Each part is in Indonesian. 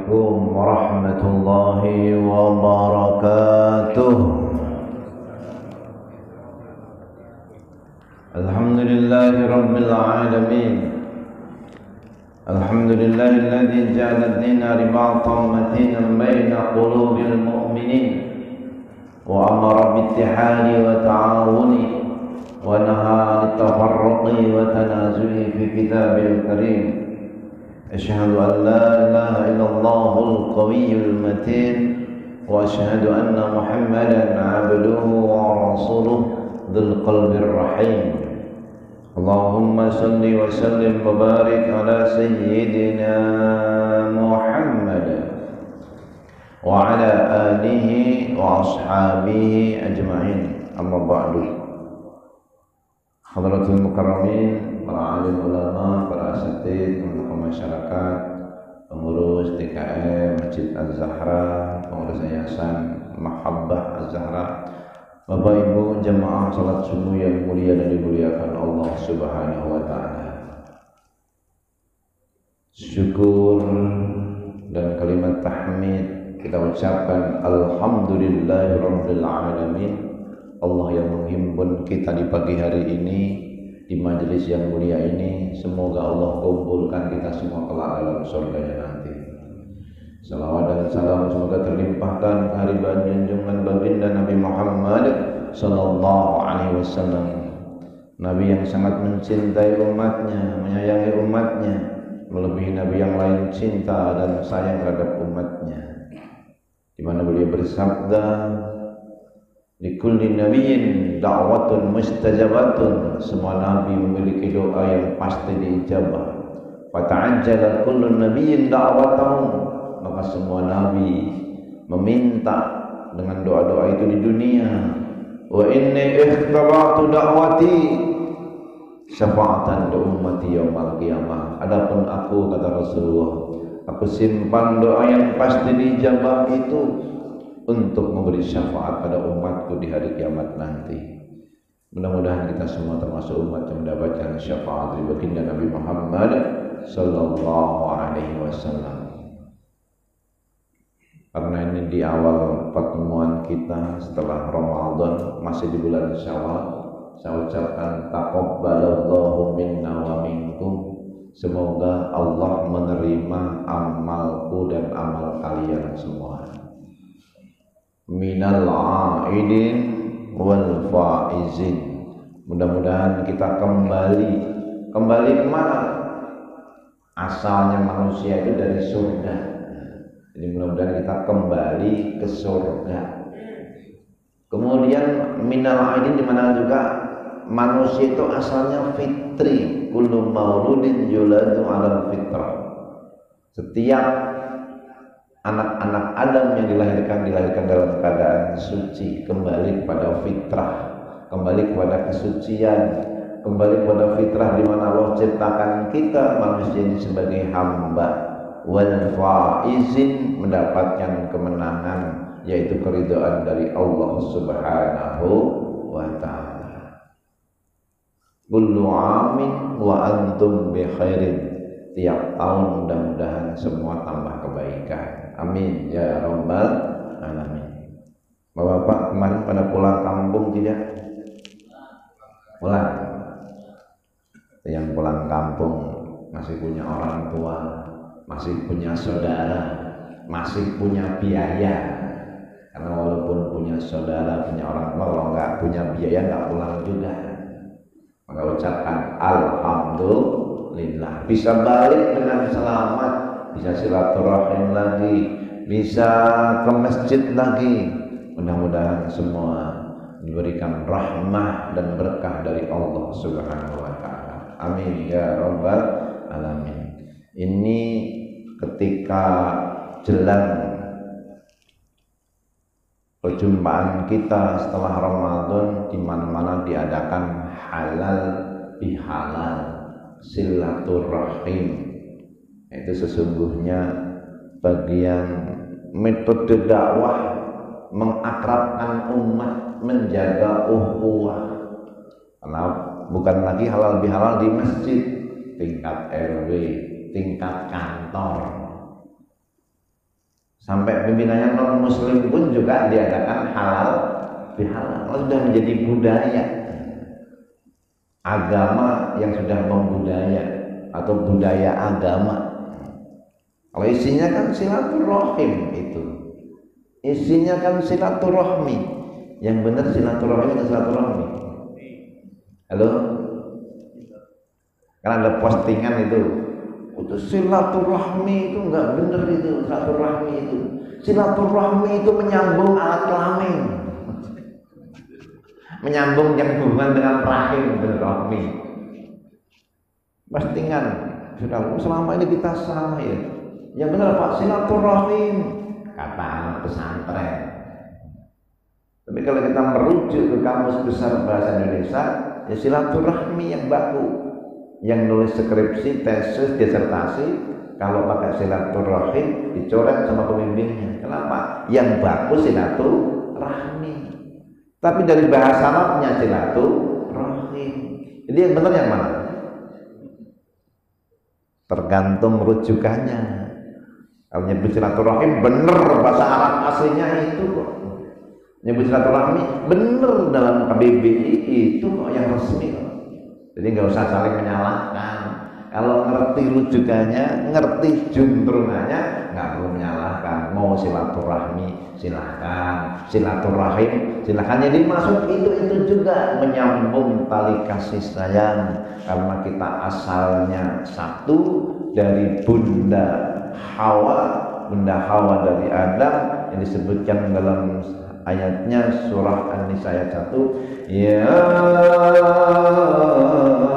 Assalamualaikum warahmatullahi wabarakatuh. Alhamdulillahi rabbil alamin. Alhamdulillahilladzi ja'ala ad-dina ribatan matinan baina qulubil mu'minin wa amara bittihadi wa ta'awuni wa nahaa 'anit tafarruqi wa tanazuli fi kitabil karim. أشهد أن لا إله إلا الله القوي المتين وأشهد أن محمدا عبده ورسوله ذو القلب الرحيم اللهم صل وسلم وبارك على سيدنا محمد وعلى آله وأصحابه أجمعين أما بعد Hadratul Mukarramin, para alim ulama, para asatidz, tokoh masyarakat, pengurus DKM Masjid Az-Zahra, pengurus Yayasan Mahabbah Az-Zahra, Bapak Ibu jamaah salat subuh yang mulia dan dimuliakan Allah Subhanahu wa taala. Syukur dan kalimat tahmid kita ucapkan alhamdulillahirabbil alamin. Allah yang menghimpun kita di pagi hari ini di majelis yang mulia ini, semoga Allah kumpulkan kita semua kelak dalam surganya nanti. Salawat dan salam semoga terlimpahkan kehadiran junjungan baginda Nabi Muhammad sallallahu alaihi wasallam, Nabi yang sangat mencintai umatnya, menyayangi umatnya, melebihi nabi yang lain cinta dan sayang terhadap umatnya, di mana beliau bersabda, likulli nabiyyin da'watun mustajabatun, semua nabi memiliki doa yang pasti diijabah. Fata'ajjala kullu nabiyyin da'watahu, maka semua nabi meminta dengan doa-doa itu di dunia. Wa inni ikhtaba'tu da'wati syafa'atan li ummati yaumal qiyamah. Adapun aku, kata Rasulullah, aku simpan doa yang pasti diijabah itu untuk memberi syafaat pada umatku di hari kiamat nanti. Mudah-mudahan kita semua termasuk umat yang mendapatkan syafaat dari baginda Nabi Muhammad sallallahu alaihi wasallam. Karena ini di awal pertemuan kita setelah Ramadan, masih di bulan Syawal, saya ucapkan taqabbalallahu minna wa minkum. Semoga Allah menerima amalku dan amal kalian semua. Minal aidin wal faizin. Mudah-mudahan kita kembali kemana? Asalnya manusia itu dari surga. Jadi mudah-mudahan kita kembali ke surga. Kemudian minal aidin, di mana juga manusia itu asalnya fitri. Kullu mauludin yuladu 'alal fitrah. Setiap anak-anak Adam yang dilahirkan dalam keadaan suci, kembali kepada fitrah, kembali kepada kesucian, kembali kepada fitrah di mana Allah ciptakan kita manusia ini sebagai hamba. Wal faizin, mendapatkan kemenangan, yaitu keridhaan dari Allah Subhanahu wa taala. Kullu amin wa antum bi khairin. Tiap tahun mudah-mudahan semua tambah kebaikan. Amin ya rabbal alamin. Bapak-bapak kemarin pada pulang kampung tidak? Pulang. Yang pulang kampung masih punya orang tua, masih punya saudara, masih punya biaya. Karena walaupun punya saudara, punya orang tua, kalau nggak punya biaya nggak pulang juga. Maka ucapkan alhamdulillah, bisa balik dengan selamat, bisa silaturahim lagi, bisa ke masjid lagi. Mudah-mudahan semua diberikan rahmah dan berkah dari Allah Subhanahu wa taala. Amin ya rabbal alamin. Ini ketika jelang perjumpaan kita setelah Ramadan, di mana-mana diadakan halal bihalal, silaturahim. Itu sesungguhnya bagian metode dakwah mengakrabkan umat, menjaga ukhuwah. Karena bukan lagi halal bihalal di masjid, tingkat RW, tingkat kantor. Sampai pimpinannya non muslim pun juga diadakan halal bihalal. Kalau sudah menjadi budaya agama yang sudah membudaya atau budaya agama. Kalau isinya kan silaturahim itu. Isinya kan silaturahmi. Yang benar silaturahmi atau silaturahmi? Halo? Karena ada postingan itu silaturahmi itu enggak benar itu. Silaturahmi itu. Silaturahmi itu menyambung alat kelamin. Menyambung yang hubungan dengan rahim dan rahmi. Postingan sudah selama ini kita salah ya. Yang benar Pak, silaturahim kata anak pesantren. Tapi kalau kita merujuk ke kamus besar bahasa Indonesia, ya silaturahmi yang baku. Yang nulis skripsi, tesis, disertasi, kalau pakai silaturahim dicoret sama pembimbingnya. Kenapa? Yang baku silaturahmi. Tapi dari bahasa Arabnya silaturahim. Jadi yang benar yang mana? Tergantung rujukannya. Kalau nyebut silaturahim bener bahasa Arab aslinya itu kok. Nyebut silaturahmi bener dalam KBBI itu kok yang resmi kok. Jadi nggak usah saling menyalahkan. Kalau ngerti rujukannya, ngerti juntrungannya, nggak perlu menyalahkan. Mau silaturahmi silahkan, silaturahim silahkan. Jadi maksud itu juga menyambung tali kasih sayang, karena kita asalnya satu dari Bunda Hawa dari Adam yang disebutkan dalam ayatnya surah An-Nisa ayat 1, ya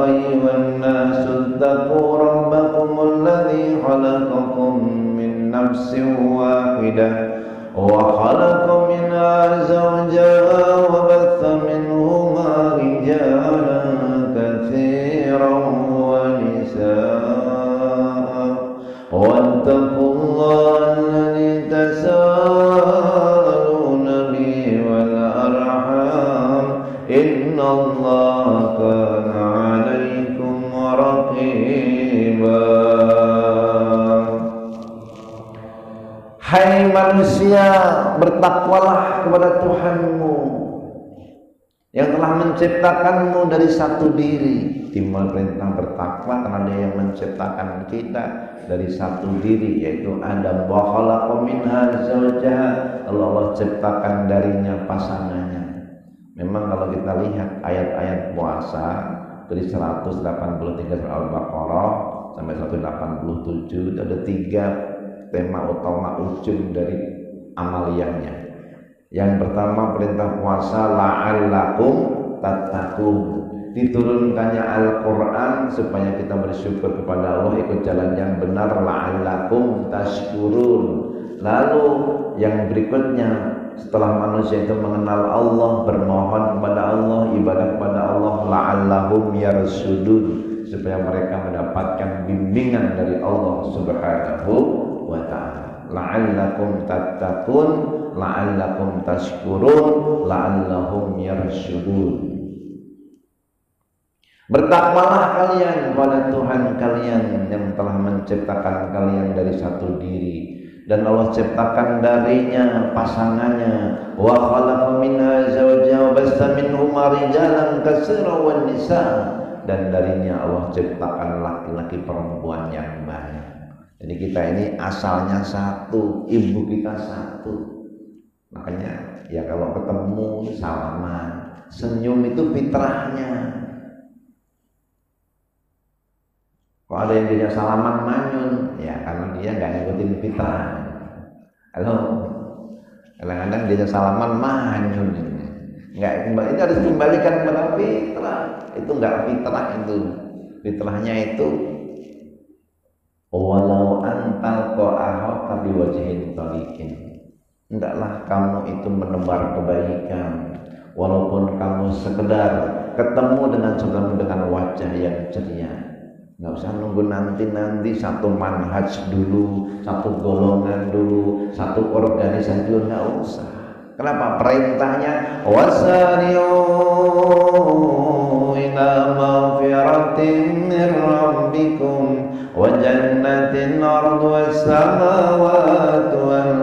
ayyuhan nasu taqu rabbakumul ladzi khalaqakum min nafsin wahidah wa khalaqa minha zawjaha wa batha minhuma rijalan katsiran wa nisaa واتقوا الله الذي تساءلون به والأرحام إن الله كان عليكم رقيبا. Hai manusia, bertakwalah kepada Tuhanmu yang telah menciptakanmu dari satu diri. Timbul perintah bertakwa karena Dia yang menciptakan kita dari satu diri, yaitu Adam. Wa khalaqa minha zawjaha, Allah ciptakan darinya pasangannya. Memang kalau kita lihat ayat-ayat puasa dari 183 surah Al-Baqarah sampai 187 itu ada 3 tema utama ujung dari amaliyahnya. Yang pertama perintah puasa la'allakum tattaqun. Diturunkannya Al-Quran supaya kita bersyukur kepada Allah, ikut jalan yang benar, la'allakum tashkurun. Lalu yang berikutnya, setelah manusia itu mengenal Allah, bermohon kepada Allah, ibadah kepada Allah, la'allahum yarsudun, supaya mereka mendapatkan bimbingan dari Allah Subhanahu wa ta'ala. La'allakum tattaqun, la'allakum tashkurun, la'allahum yarsudun. Bertakwalah kalian kepada Tuhan kalian yang telah menciptakan kalian dari satu diri, dan Allah ciptakan darinya pasangannya. Wa khalaqa minha zawjaha wa bassa minhuma rijalan katsiran wan nisaa, dan darinya Allah ciptakan laki-laki perempuan yang banyak. Jadi kita ini asalnya satu, ibu kita satu. Makanya ya kalau ketemu salaman, senyum itu fitrahnya. Kalau ada yang dia salaman manyun, ya karena dia nggak ngikutin fitrah. Halo, kadang-kadang dia salaman manyun, nggak kembali. Itu harus dikembalikan kepada fitrah. Itu nggak fitrah itu. Fitrahnya itu walau antal qa'aha bi wajhin taliqin. Hendaklah kamu itu menebar kebaikan, walaupun kamu sekedar ketemu dengan wajah yang ceria. Nggak usah nunggu nanti satu manhaj dulu, satu golongan dulu, satu organisasi dulu, nggak usah. Kenapa? Perintahnya wasari'u ila maghfiratin min rabbikum wa jannatin arduha as-samawati wal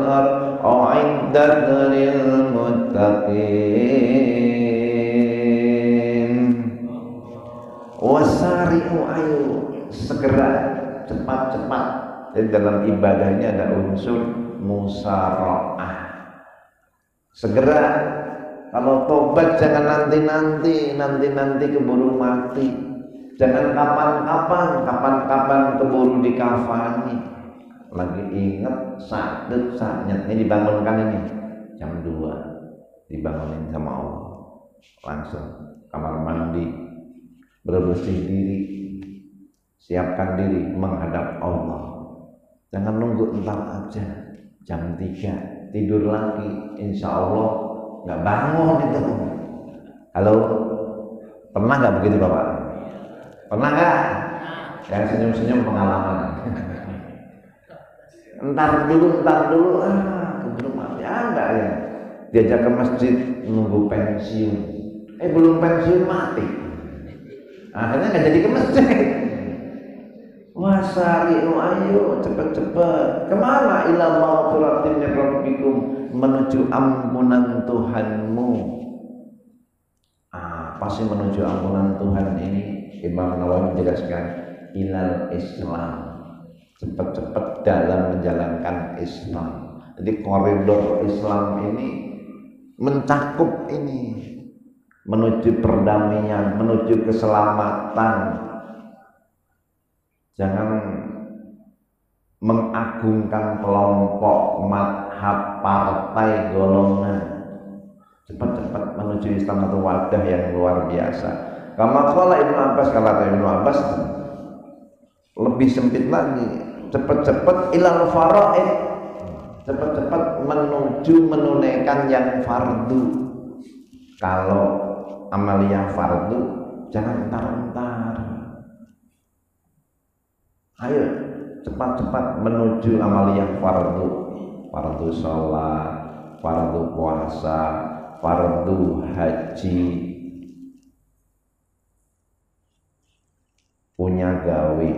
Jadi dalam ibadah ini ada unsur musara'ah. Segera, kalau tobat jangan nanti keburu mati. Jangan kapan-kapan keburu dikafani. Lagi ingat saatnya ini dibangunkan ini jam 2 dibangunin sama Allah, langsung kamar mandi, bersih diri, siapkan diri menghadap Allah. Jangan nunggu entar aja jam 3 tidur lagi, insya Allah nggak bangun itu. Halo, pernah nggak begitu Bapak? Pernah nggak? Yang senyum-senyum pengalaman. Entar dulu, keburu mati. Enggak ya. Diajak ke masjid nunggu pensiun. Belum pensiun mati. Akhirnya nggak jadi ke masjid. Wasari'u, ayo cepet-cepet. Kemana? Ila maghfiratin min rabbikum, menuju ampunan Tuhanmu. Pasti menuju ampunan Tuhan ini. Imam Nawawi menjelaskan ilal Islam, cepat-cepat dalam menjalankan Islam. Jadi koridor Islam ini mencakup ini, menuju perdamaian, menuju keselamatan. Jangan mengagungkan kelompok, madhab, partai, golongan. Cepat-cepat menuju Islam atau wadah yang luar biasa. Kama qala Ibnu Abbas, kata Ibnu Abbas lebih sempit lagi, cepat-cepat ilal faraid, cepat-cepat menuju menunaikan yang fardu. Kalau amalia fardu jangan entar-entar. Ayo cepat-cepat menuju amalia fardu, fardu sholat, fardu puasa, fardu haji. Punya gawe,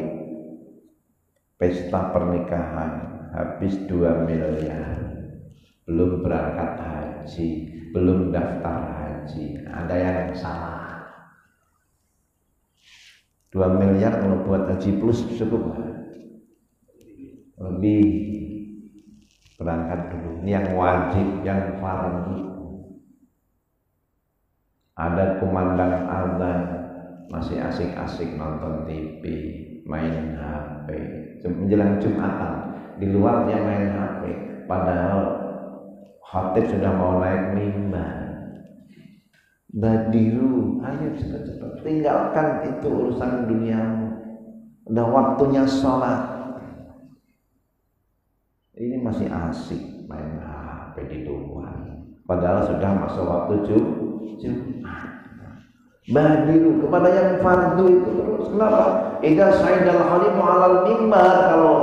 pesta pernikahan habis 2 miliar, belum berangkat haji, belum daftar haji. Ada yang salah. 2 miliar kalau buat haji plus cukup lebih. Berangkat dulu. Ini yang wajib, yang fardu. Ada kumandang azan, masih asik-asik nonton TV, main HP. Menjelang Jumatan, di luar dia main HP, padahal khatib sudah mau naik mimbar. Badiru, ayo cepat-cepat tinggalkan itu urusan duniamu. Udah waktunya sholat. Ini masih asik main HP di luar, padahal sudah masuk waktu Jumat. Badiru kepada yang fardu itu terus. Kenapa? Idza sa'idal khalimu 'alal mimbar, kalau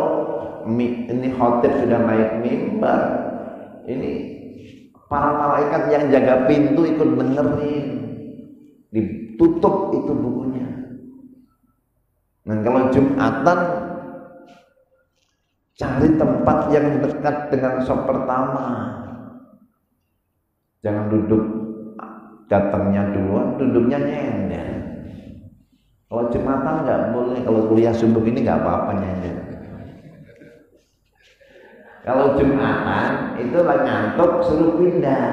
ini khatib sudah naik mimbar, ini para malaikat yang jaga pintu ikut dengerin, ditutup itu bukunya. Nah, kalau Jumatan cari tempat yang dekat dengan sop pertama. Jangan duduk datangnya duluan, duduknya nyender. Kalau Jumatan nggak boleh, kalau kuliah subuh ini nggak apa-apa nyender. Kalau Jumatan itu lah ngantuk suruh pindah.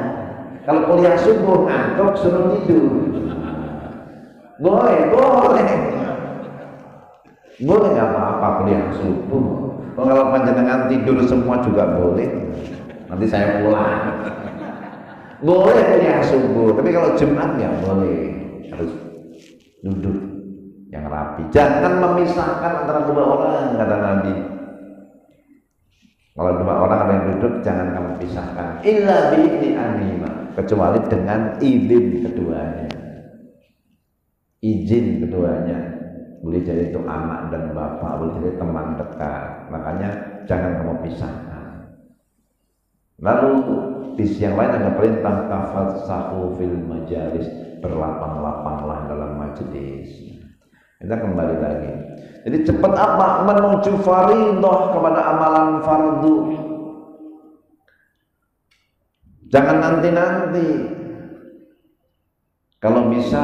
Kalau kuliah subuh ngantuk suruh tidur. Boleh nggak apa-apa kuliah subuh. Kalau panjenengan tidur semua juga boleh. Nanti saya pulang. Boleh kuliah subuh, tapi kalau Jumat nggak boleh, harus duduk yang rapi. Jangan memisahkan antara 2 orang, kata Nabi. Kalau 2 orang ada yang duduk, jangan kamu pisahkan. Illa bi'idni anima, kecuali dengan izin keduanya. Izin keduanya. Boleh jadi itu anak dan bapak, boleh jadi teman dekat. Makanya jangan kamu pisahkan. Lalu di sisi yang lain ada perintah tafassahu fil majalis, berlapang-lapanglah dalam majelis. Kita kembali lagi. Jadi cepat apa? Menuju faridah, kepada amalan fardu. Jangan nanti-nanti. Kalau bisa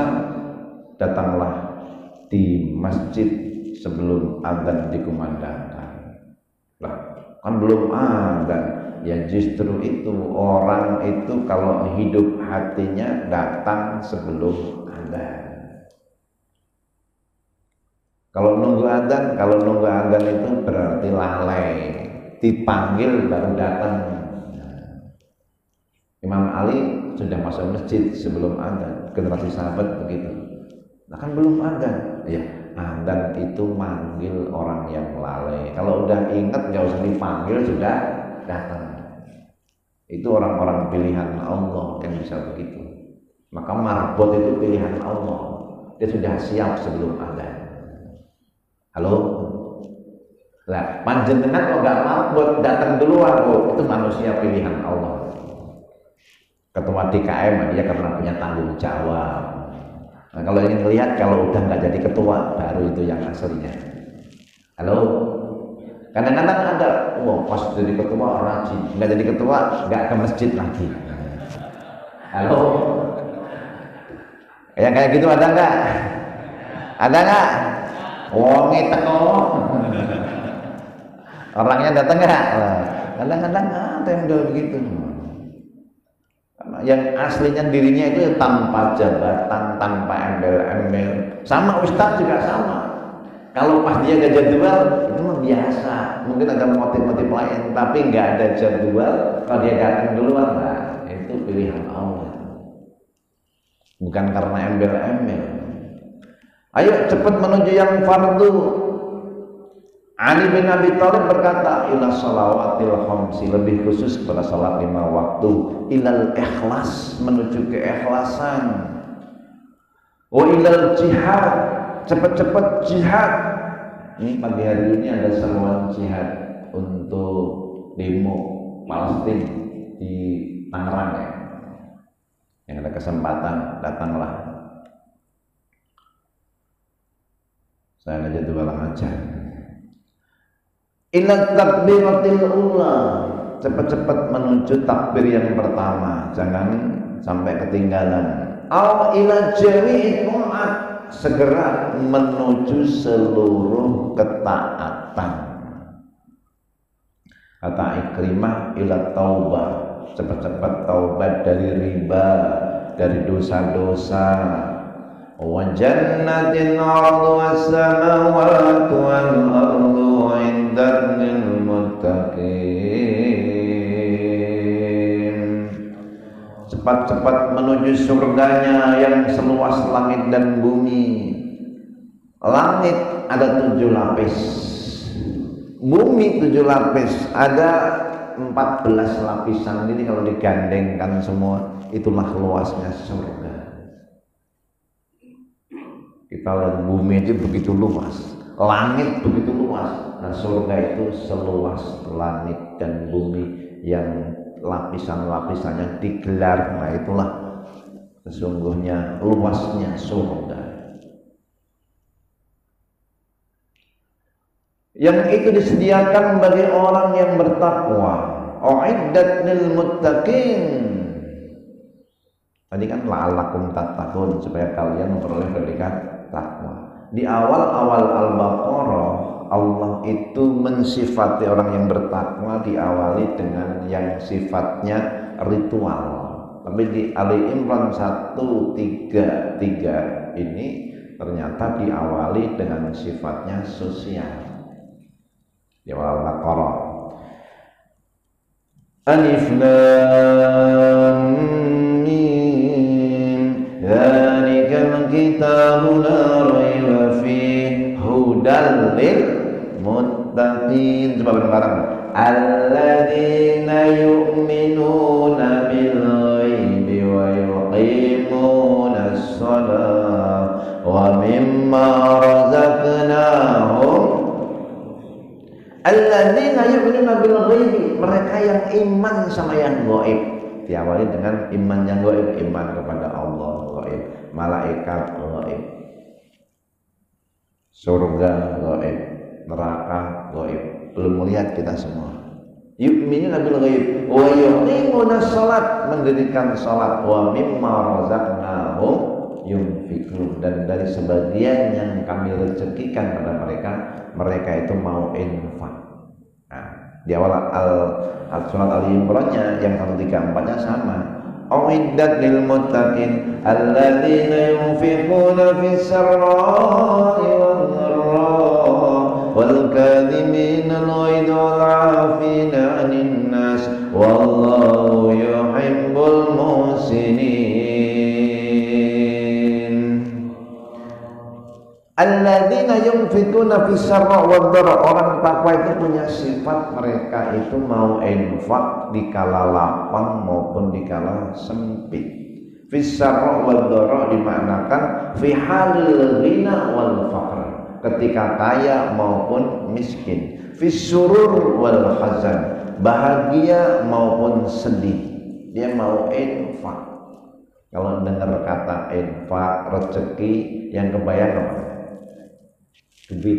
datanglah di masjid sebelum adzan dikumandangkan. Lah, kan belum ada. Ya justru itu, orang itu kalau hidup hatinya datang sebelum adzan. Kalau nunggu adzan itu berarti lalai. Dipanggil baru datang. Imam Ali sudah masuk masjid sebelum adzan. Generasi sahabat begitu. Nah kan belum adzan. Ya, adzan itu manggil orang yang lalai. Kalau udah ingat nggak usah dipanggil, sudah datang. Itu orang-orang pilihan Allah yang bisa begitu. Maka marbot itu pilihan Allah. Dia sudah siap sebelum adzan. Halo? Lah, panjenengan kok nggak marbot datang duluan, itu manusia pilihan Allah. Ketua DKM dia karena punya tanggung jawab. Nah, kalau ingin lihat kalau udah nggak jadi ketua, baru itu yang aslinya. Halo? Kadang-kadang ada, pas jadi ketua rajin, nggak jadi ketua nggak ke masjid lagi. Halo? Yang kayak gitu ada nggak? Ada nggak? Wonge teko. Orangnya datang nggak? Kadang-kadang ada yang udah begitu. Yang aslinya dirinya itu tanpa jabatan, tanpa embel-embel. Sama ustaz juga sama. Kalau pas dia ada jadwal, itu mah biasa. Mungkin ada motif-motif lain, tapi nggak ada jadwal. Kalau dia datang duluan, nah, itu pilihan Allah. Bukan karena embel-embel. Ayo cepat menuju yang fardu. Ali bin Abi Thalib berkata, ila shalawatil khamsi, lebih khusus kepada salat 5 waktu, ilal ikhlas, menuju keikhlasan, wa ilal jihad, cepat-cepat jihad. Ini pagi hari ini ada seruan jihad untuk demo Palestina di Tangerang ya. Yang ada kesempatan datanglah. Saya ada jadwal aja. Ila takbiratil ula, cepat-cepat menuju takbir yang pertama, jangan sampai ketinggalan. Aw ila jami'il ta'at, segera menuju seluruh ketaatan. Kata Ikrimah, ila taubah, cepat-cepat taubat dari riba, dari dosa-dosa. Wa jannatin 'arduha as-samawati wal ardu 'indat lil muttaqin. Cepat-cepat menuju surganya yang seluas langit dan bumi. Langit ada 7 lapis, bumi 7 lapis, ada 14 lapisan. Ini kalau digandengkan semua, itulah luasnya surga. Kita lihat bumi itu begitu luas, langit begitu luas, nah surga itu seluas langit dan bumi yang lapisan-lapisannya digelar. Nah itulah sesungguhnya luasnya surga. Yang itu disediakan bagi orang yang bertakwa. Uiddat lil muttaqin. Tadi kan la'allakum tattaqun, supaya kalian memperoleh predikat takwa. Di awal-awal Al-Baqarah, Allah itu mensifati orang yang bertakwa diawali dengan yang sifatnya ritual. Tapi di Ali Imran 133 ini ternyata diawali dengan sifatnya sosial. Di awal Al-Baqarah. Alif Lam Dzalikal kitabu la raiba fihi hudal lil muttaqin. Coba bareng-bareng. Alladzina yu'minuna bil ghaibi wa yuqimunas shalah wa mimma razaqnahum. Alladzina yu'minuna bil ghaibi, mereka yang iman sama yang gaib. Diawali dengan iman yang gaib, iman kepada Allah gaib, malaikat gaib, surga gaib, neraka gaib, belum melihat kita semua. Yu'minuna bil ghaib wa yuqimunas shalat, mendirikan salat, wa mimma razaqnahum yunfiqun, dan dari sebagian yang kami rezekikan pada mereka, mereka itu mau infak. Nah, Di awal surat Ali Imran-nya yang 134-nya sama. Uiddat lil muttaqin alladzina yunfiquna fis sarra'i wad dharra'i wal kadhimina al-ghaidha wal 'afina 'anil nas wallahu yuhibbul muhsinin. Alladzina yunfiquna fis sarra' wad dharra, orang takwa itu punya sifat mereka itu mau infak di kala lapang maupun di kala sempit. Fis sarra' wad dharra dimaknakan fi halil ghina wal faqr, ketika kaya maupun miskin. Fis surur wal hazan, bahagia maupun sedih, dia mau infak. Kalau dengar kata infak, rezeki, yang kebayang apa? Duit.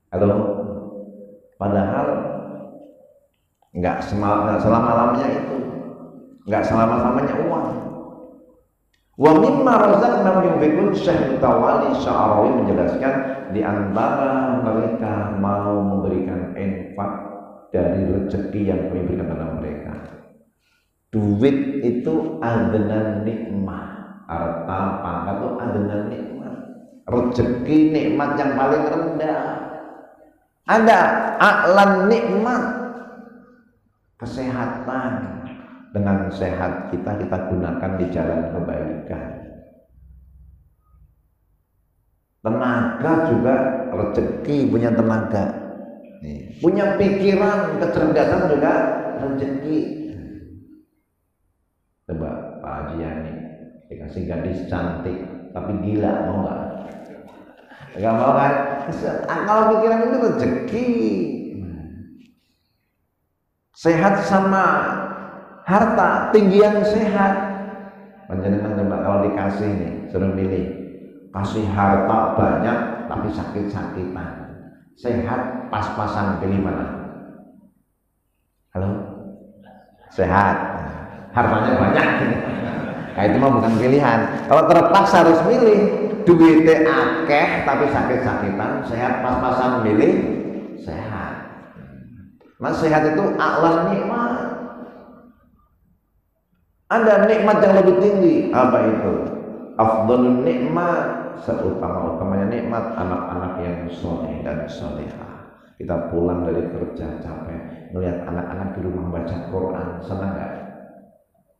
Halo. Padahal enggak selama-lamanya itu, enggak selama-lamanya uang. Wa mimma razaqnahum yunfiqun. Syekh Mutawalli Sya'rawi menjelaskan di antara mereka mau memberikan infak dari rezeki yang kami berikan kepada mereka. Duit itu adnan nikmah, harta pangkat itu adnan nikmah. Rezeki nikmat yang paling rendah. Ada a'lan nikmat, kesehatan. Dengan sehat kita gunakan di jalan kebaikan. Tenaga juga rezeki, punya tenaga. Punya pikiran, kecerdasan juga rezeki. Coba Pak Haji Yani dikasih gadis cantik tapi gila, mau nggak? Nggak mau kan? Kalau pikiran itu rezeki. Sehat sama harta, tinggian sehat. Panjenengan coba kalau dikasih nih, suruh milih, kasih harta banyak tapi sakit-sakitan, sehat pas-pasan, pilih mana? Halo? Sehat, hartanya banyak. Nah, itu mah bukan pilihan. Kalau terpaksa harus milih, duitnya akeh tapi sakit-sakitan, sehat pas-pasan, milih sehat. Mas sehat itu a'lan nikmat. Ada nikmat yang lebih tinggi. Apa itu? Afdhalun nikmat, seutama-utamanya nikmat anak-anak yang soleh dan solehah. Kita pulang dari kerja capek, melihat anak-anak di rumah baca Quran, senang gak?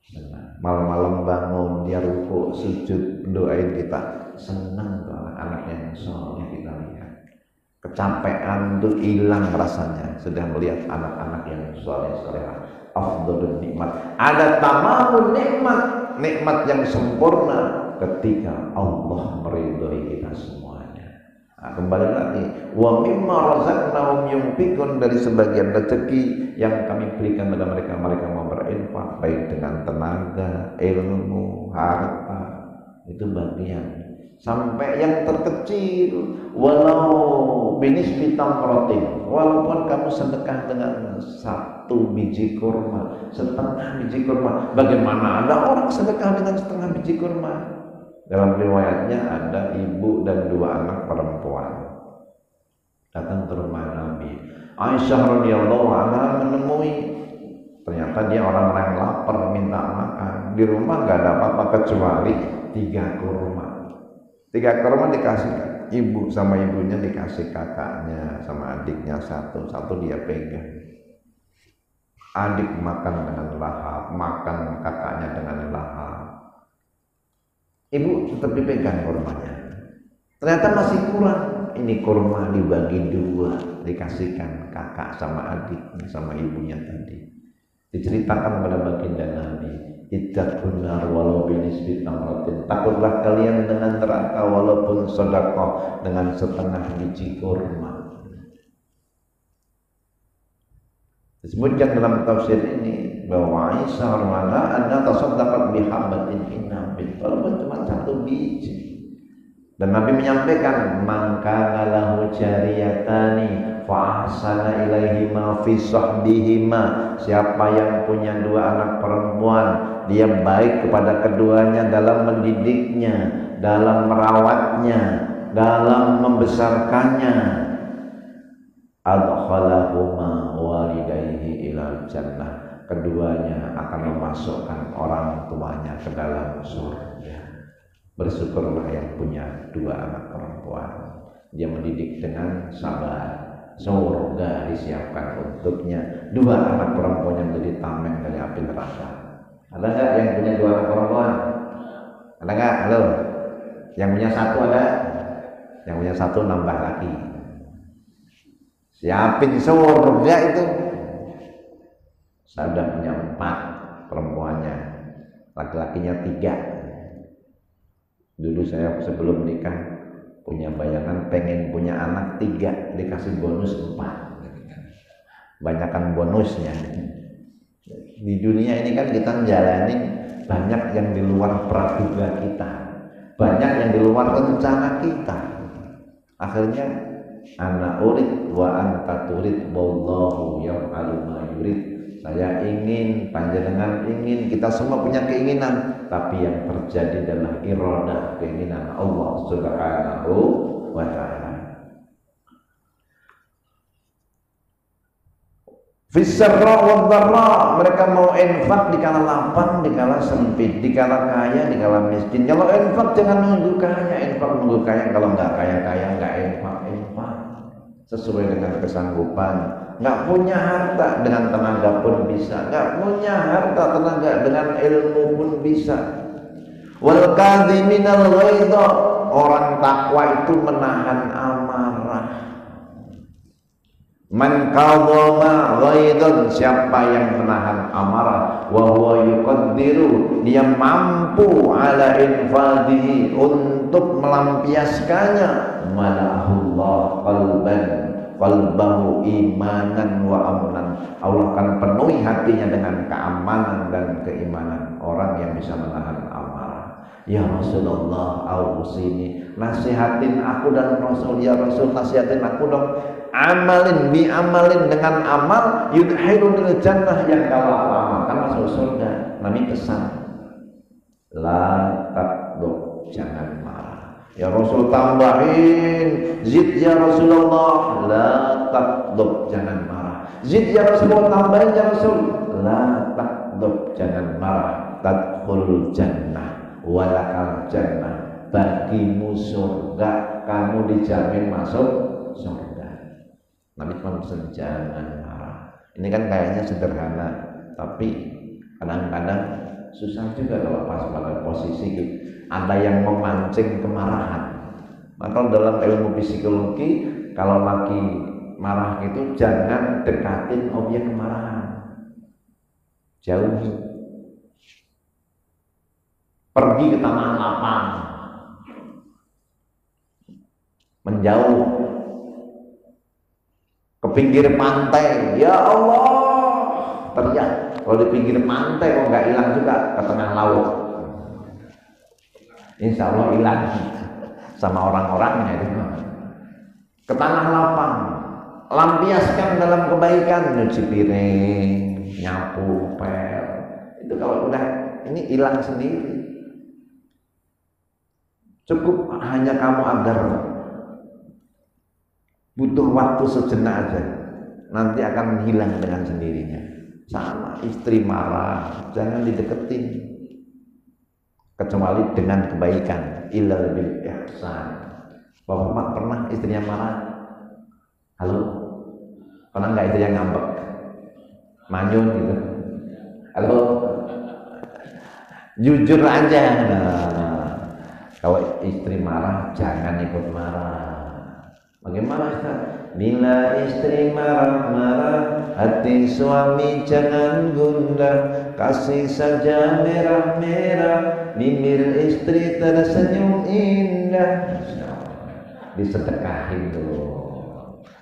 Senang. Malam-malam bangun, dia rukuk, sujud, doain kita, senang tuh anak-anak yang soleh kita lihat. Kecapean tuh hilang rasanya sudah melihat anak-anak yang soleh-solehah. Afdhalun nikmat. Ada tamamun nikmat, nikmat yang sempurna ketika Allah meridhoi kita semuanya. Nah, kembali lagi, wa mimma razaqnahum yunfiqun, dari sebagian rezeki yang kami berikan kepada mereka, mereka mau berinfak baik dengan tenaga, ilmu, harta, itu bagian. Sampai yang terkecil, walau binisbi tamratin, walaupun kamu sedekah dengan 1 biji kurma, setengah biji kurma. Bagaimana ada orang sedekah dengan setengah biji kurma? Dalam riwayatnya ada ibu dan 2 anak perempuan datang ke rumah Nabi. Aisyah radhiyallahu anha menemui, ternyata dia orang yang lapar, minta makan. Di rumah nggak ada apa-apa kecuali 3 kurma. 3 kurma dikasih ibu, sama ibunya dikasih kakaknya, sama adiknya satu dia pegang. Adik makan dengan lahap, makan kakaknya dengan lahap. Ibu tetap dipegang kurmanya. Ternyata masih kurang. Ini kurma dibagi 2, dikasihkan kakak sama adiknya sama ibunya tadi. Diceritakan pada baginda Nabi, ittaqun nar walau binisbi tamratin. Takutlah kalian dengan neraka walaupun sedekah dengan setengah biji kurma. Disebutkan dalam tafsir ini bahwa Aisyah radhiyallahu anha tasaddaqat bihabbatin inabil, walaupun cuma 1 biji. Dan Nabi menyampaikan, man kana lahu jariyatani fa ahsana ilaihima fi sahbihima. Siapa yang punya 2 anak perempuan, dia baik kepada keduanya dalam mendidiknya, dalam merawatnya, dalam membesarkannya, adkhalahuma jannah. Keduanya akan memasukkan orang tuanya ke dalam surga. Bersyukurlah yang punya dua anak perempuan. Dia mendidik dengan sabar. Surga disiapkan untuknya. Dua anak perempuan yang menjadi tameng dari api neraka. Ada nggak yang punya dua anak perempuan? Ada nggak? Halo? Yang punya satu ada? Yang punya satu nambah lagi. Siapin surga itu. Saya sudah punya 4 perempuannya, laki-lakinya 3. Dulu saya sebelum nikah punya bayangan pengen punya anak 3, dikasih bonus 4. Banyakan bonusnya. Di dunia ini kan kita menjalani banyak yang di luar praduga kita, banyak yang di luar rencana kita. Akhirnya ana urid wa anta turid wallahu yaf'alu ma yurid. Saya ingin, panjenengan ingin, kita semua punya keinginan, tapi yang terjadi adalah iradah, keinginan Allah Subhanahu wa ta'ala. Fisarra wa dharra, mereka mau infak di kala lapang, di kala sempit, di kala kaya, di kala miskin. Kalau infak jangan nunggu kaya, infak nunggu kaya. Kalau nggak kaya-kaya nggak infak sesuai dengan kesanggupan. Nggak punya harta, dengan tenaga pun bisa. Nggak punya harta, tenaga, dengan ilmu pun bisa. Wal kadhiminal ghaidha, orang takwa itu menahan amarah. Man kadhama ghaidhan, siapa yang menahan amarah, wa huwa yuqaddiru, dia mampu ala infadihi, untuk melampiaskannya, malahullah qalban, qalbahu imanan wa amnan. Allah akan penuhi hatinya dengan keamanan dan keimanan orang yang bisa menahan amarah. Ya Rasulullah, ausini, nasihatin aku dan Rasul. Ya Rasul, nasihatin aku dong. Amalin bi amalin, dengan amal yudhilunil jannah, yang kalau aku amalkan masuk surga. Nabi pesan, la taqdu, jangan marah. Ya Rasul, tambahin, zid ya Rasulullah, la taqdu, jangan marah. Zid ya Rasulullah, tambahin ya Rasul, la taqdu, jangan marah. Tadkhulul jannah walakal jannah, bagimu surga, kamu dijamin masuk surga. Nabi cuma pesan jangan marah. Ini kan kayaknya sederhana, tapi kadang-kadang susah juga kalau pas pada posisi ada yang memancing kemarahan. Maka dalam ilmu psikologi, kalau lagi marah itu jangan dekatin objek kemarahan, jauhi, pergi ke tanah lapang, menjauh ke pinggir pantai. Ya Allah, teriak. Kalau di pinggir pantai kok nggak hilang juga, ke tengah laut, insya Allah hilang sama orang-orangnya itu. Ke tanah lapang, lampiaskan dalam kebaikan, nyuci piring, nyapu, pel. Itu kalau udah ini hilang sendiri. Cukup hanya kamu agar butuh waktu sejenak aja, nanti akan hilang dengan sendirinya. Sama istri marah, jangan dideketin kecuali dengan kebaikan, illal bil ihsan. Bapak pernah istrinya marah? Halo? Pernah nggak istrinya ngambek, manyun gitu? Halo? Jujur aja. Nah, kalau istri marah jangan ikut marah. Bagaimana Ustaz? Bila istri marah-marah, hati suami jangan gundah. Kasih saja merah-merah, bibir istri tersenyum indah. Disedekahin dulu.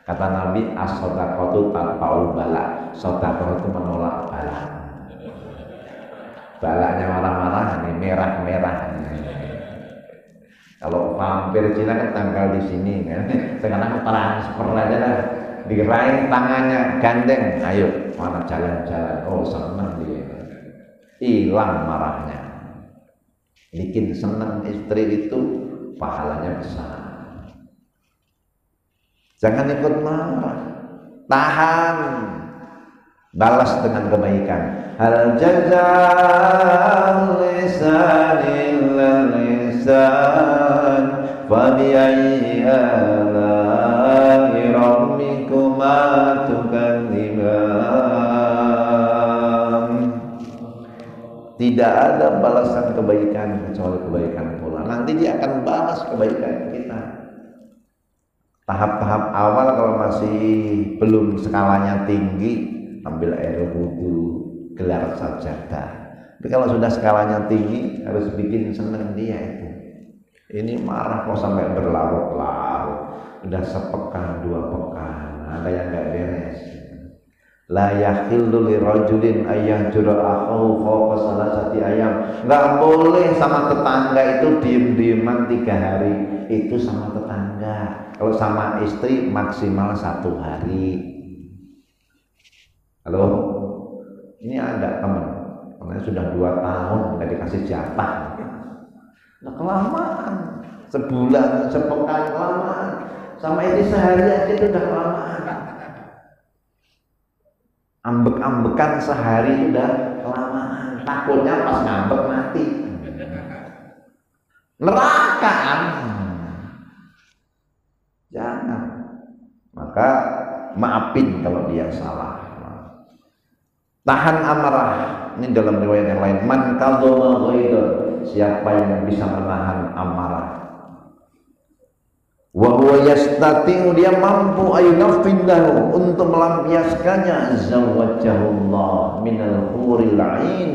Kata Nabi, as-shadaqatu tatfa'ul bala. Sedekah itu menolak bala. Balanya marah-marah, ini merah-merah. Kalau vampir Cina kan tanggal di sini kan, sekarang transfer aja lah, diraih tangannya, gandeng, ayo mana jalan-jalan, oh senang dia, hilang marahnya, bikin senang istri itu pahalanya besar. Jangan ikut marah, tahan, balas dengan kebaikan. Hal jazaa'ul ihsani illal ihsan fa bi ayyi ala'i rabbikuma tukadziban. Tidak ada balasan kebaikan kecuali kebaikan pula. Nanti dia akan balas kebaikan kita. Tahap-tahap awal kalau masih belum skalanya tinggi, ambil air wudhu, gelar sajadah. Tapi kalau sudah skalanya tinggi, harus bikin seneng dia itu. Ini marah kok sampai berlarut-larut, udah sepekan, 2 pekan, ada yang nggak beres. La yakhillu lirajulin ayyahjura akhahu fawqa salasati ayyam. Nggak boleh sama tetangga itu diem-dieman 3 hari. Itu sama tetangga. Kalau sama istri maksimal 1 hari. Halo, ini ada teman, karena sudah 2 tahun nggak dikasih jatah. Nah, kelamaan, sebulan, sepekan kelamaan. Sama ini sehari aja itu udah kelamaan. Ambek-ambekan sehari udah kelamaan. Takutnya pas ngambek mati. Neraka kan? Jangan. Maka maafin kalau dia salah. Tahan amarah. Ini dalam riwayat yang lain. Man kadzama ghaidon. Siapa yang bisa menahan amarah? Wa huwa yastati'u, dia mampu ayunafiddahu untuk melampiaskannya. Zawwajahullah minal huril 'ain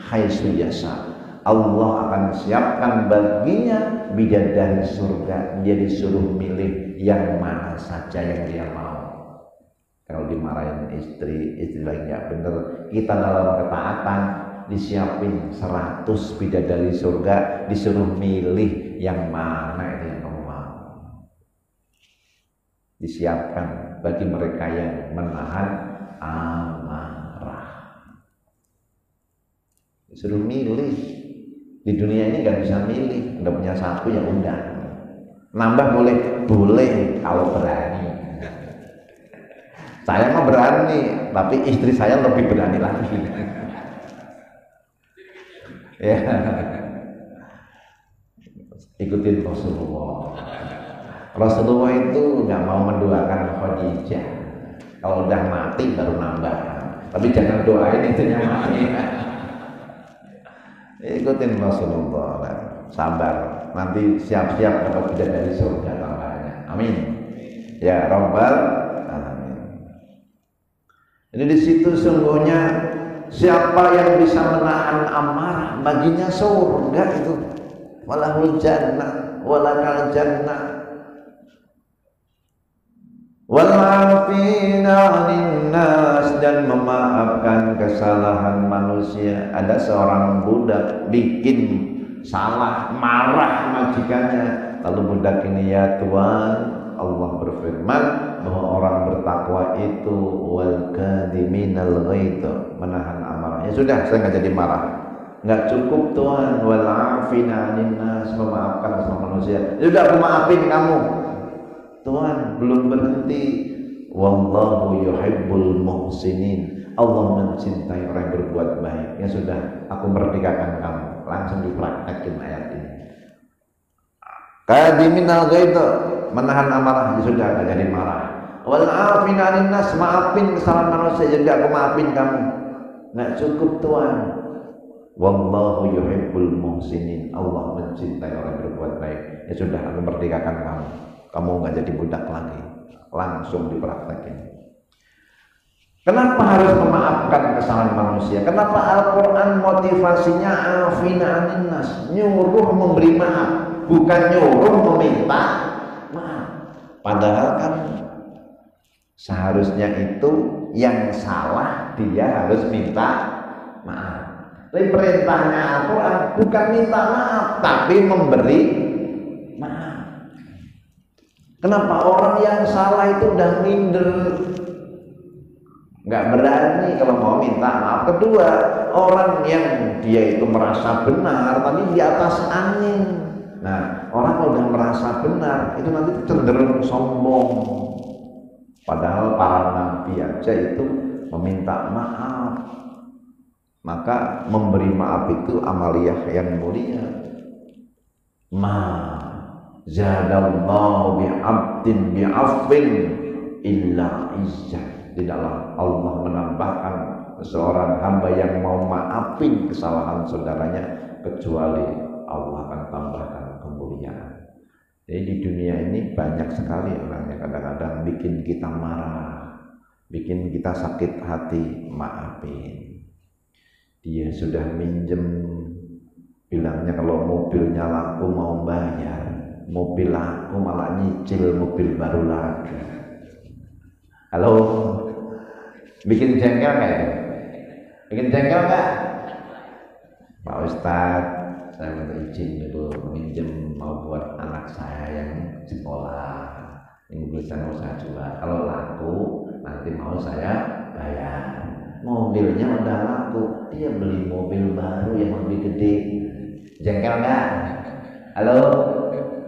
haitsu yasha. Allah akan siapkan baginya bidadari surga. Dia disuruh milih yang mana saja yang dia mau. Kalau dimarahin istri lagi nggak bener, kita dalam ketaatan disiapin 100 bidadari surga, disuruh milih yang mana yang kamu mau. Disiapkan bagi mereka yang menahan amarah. Disuruh milih. Di dunia ini nggak bisa milih, udah punya 1 ya udah. Nambah boleh kalau berani. Saya mah berani, tapi istri saya lebih berani lagi. Ya, ikutin Rasulullah. Rasulullah itu nggak mau mendoakan Khadijah. Kalau udah mati baru nambah. Tapi jangan doain istrinya mati. Ikutin Rasulullah, sabar. Nanti siap-siap dapat bidadari surga tambahnya. Amin. Ya Rabbal alamin. Ini di situ sungguhnya siapa yang bisa menahan amarah baginya surga itu. Walahul jannah, walakal jannah. Wal'afina 'anil nas, dan memaafkan kesalahan manusia. Ada seorang budak bikin salah, marah majikannya. Lalu budak ini, ya Tuhan, Allah berfirman bahwa orang bertakwa itu wal kadhiminal ghaidh, menahan amarah. Ya sudah, saya nggak jadi marah. Nggak cukup Tuhan, wal'afina 'anil nas, memaafkan sama manusia. Ya sudah, aku maafin kamu. Tuhan belum berhenti. Wallahu yuhibbul muhsinin, Allah mencintai orang yang berbuat baik. Ya sudah, aku merdekakan kamu. Langsung dipraktekin ayat ini. Kadhiminal ghaidh, menahan amarah. Ya sudah, gak jadi marah. Wal afina 'anil nas, maafin kesalahan manusia. Jadi aku maafin kamu. Nggak cukup Tuhan. Wallahu yuhibbul muhsinin, Allah mencintai orang yang berbuat baik. Ya sudah, aku merdekakan kamu. Kamu nggak jadi budak lagi. Langsung dipraktekin. Kenapa harus memaafkan kesalahan manusia? Kenapa Al-Quran motivasinya afina 'anil nas, nyuruh memberi maaf, bukan nyuruh meminta maaf? Padahal kan seharusnya itu yang salah dia harus minta maaf. Tapi perintahnya Al-Quran bukan minta maaf, tapi memberi maaf. Kenapa orang yang salah itu udah minder, nggak berani kalau mau minta maaf? Kedua, orang yang dia itu merasa benar tapi di atas angin. Nah, orang kalau udah merasa benar itu nanti cenderung sombong. Padahal para nabi aja itu meminta maaf. Maka memberi maaf itu amaliyah yang mulia. Ma zadallahu bi'abdin bi'afwin illa izzah. Tidaklah Allah menambahkan seorang hamba yang mau maafin kesalahan saudaranya kecuali Allah akan tambahkan kemuliaan. Jadi di dunia ini banyak sekali orang yang kadang-kadang bikin kita marah, bikin kita sakit hati, maafin. Dia sudah minjem, bilangnya kalau mobilnya laku mau bayar, mobil laku malah nyicil mobil baru lagi. Halo, bikin jengkel nggak ya? Bikin jengkel nggak? Pak Ustadz, saya minta izin dulu minjem mau buat anak saya yang sekolah, ini bisa mau saya jual. Kalau laku nanti mau saya bayar. Mobilnya udah laku, dia beli mobil baru yang lebih gede. Jengkel nggak? Halo,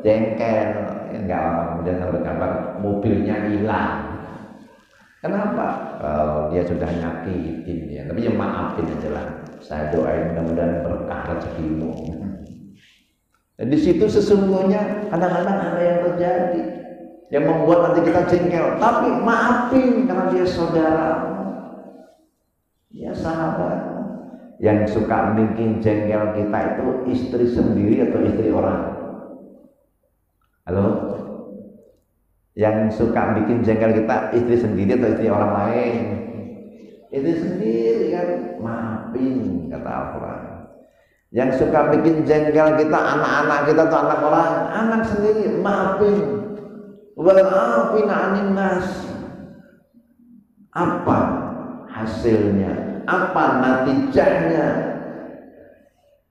jengkel? Enggak lama kemudian saya berkabar mobilnya hilang. Kenapa? Kalau dia sudah nyakitin dia, tapi ya maafin aja lah. Saya doain mudah-mudahan berkah rezekimu. Dan di situ sesungguhnya kadang-kadang ada yang terjadi yang membuat nanti kita jengkel, tapi maafin karena dia saudara. Ya sahabat. Yang suka bikin jengkel kita itu istri sendiri atau istri orang? Halo? Yang suka bikin jengkel kita istri sendiri atau istri orang lain? Istri sendiri kan, maafin kata Al-Quran. Yang suka bikin jengkel kita anak-anak kita atau anak orang? Anak sendiri, maafin. Wa'afin 'anil nas. Apa hasilnya? Apa natijahnya?